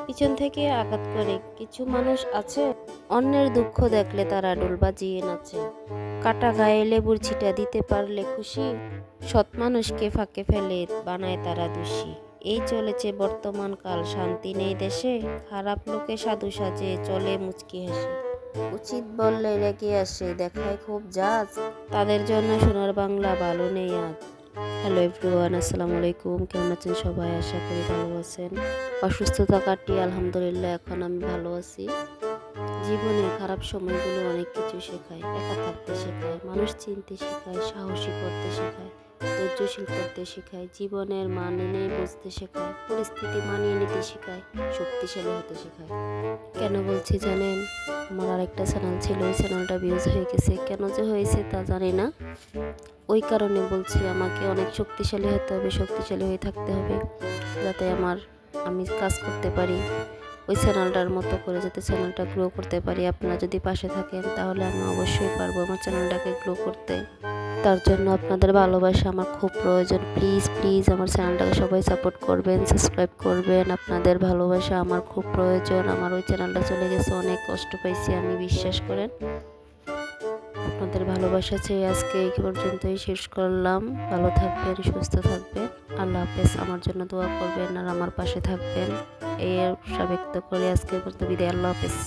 পিছন থেকে আঘাত করে। কিছু মানুষ আছে অন্যের দুঃখ দেখলে তারা ডোল বাজিয়ে নাচে। কাটা গায়ে লেবুর ছিটা দিতে পারলে খুশি, সৎ মানুষকে ফাঁকে ফেলে বানায় তারা দোষী। এই চলেছে বর্তমান কাল, শান্তি নেই দেশে, খারাপ লোকে সাধু সাজে চলে মুচকি হাসি। উচিত বললে রেগে আসে, দেখায় খুব জাজ, তাদের জন্য সোনার বাংলা ভালো নেই আজ। হ্যালো এভরিওয়ান, আসসালামু আলাইকুম। কেমন আছেন সবাই? আশা করি ভালো আছেন। অসুস্থতা কাটিয়ে আলহামদুলিল্লাহ এখন আমি ভালো আছি। জীবনে খারাপ সময়গুলো অনেক কিছু শেখায়। একা থাকতে শেখায়, মানুষ চিনতে শেখায়, সাহসী করতে শেখায়, ধৈর্যশীল করতে শেখায়, জীবনের মানে বুঝতে শেখায়, পরিস্থিতি মানিয়ে নিতে শেখায়, শক্তিশালী হতে শেখায়। কেন বলছি জানেন? আমার আরেকটা চ্যানেল ছিল, ওই চ্যানেলটা ভিউজ হয়ে গেছে। কেন যে হয়েছে তা জানি না। ওই কারণে বলছি আমাকে অনেক শক্তিশালী হতে হবে, শক্তিশালী হয়ে থাকতে হবে, যাতে আমি কাজ করতে পারি ওই চ্যানেলটার মতো করে, যাতে চ্যানেলটা গ্রো করতে পারি। আপনারা যদি পাশে থাকেন তাহলে আমি অবশ্যই পারবো আমার চ্যানেলটাকে গ্রো করতে। তার জন্য আপনাদের ভালোবাসা আমার খুব প্রয়োজন। প্লিজ প্লিজ আমার চ্যানেলটাকে সবাই সাপোর্ট করবেন, সাবস্ক্রাইব করবেন। আপনাদের ভালোবাসা আমার খুব প্রয়োজন। আমার ওই চ্যানেলটা চলে গেছে, অনেক কষ্ট পাইছি আমি, বিশ্বাস করেন। আপনাদের ভালোবাসা চেয়ে আজকে এই পর্যন্তই শেষ করলাম। ভালো থাকবেন, সুস্থ থাকবেন। আল্লাহ হাফেজ। আমার জন্য দোয়া করবেন আর আমার পাশে থাকবেন, এই আশা ব্যক্ত করে আজকের মতো বিদায়। আল্লাহ হাফেজ।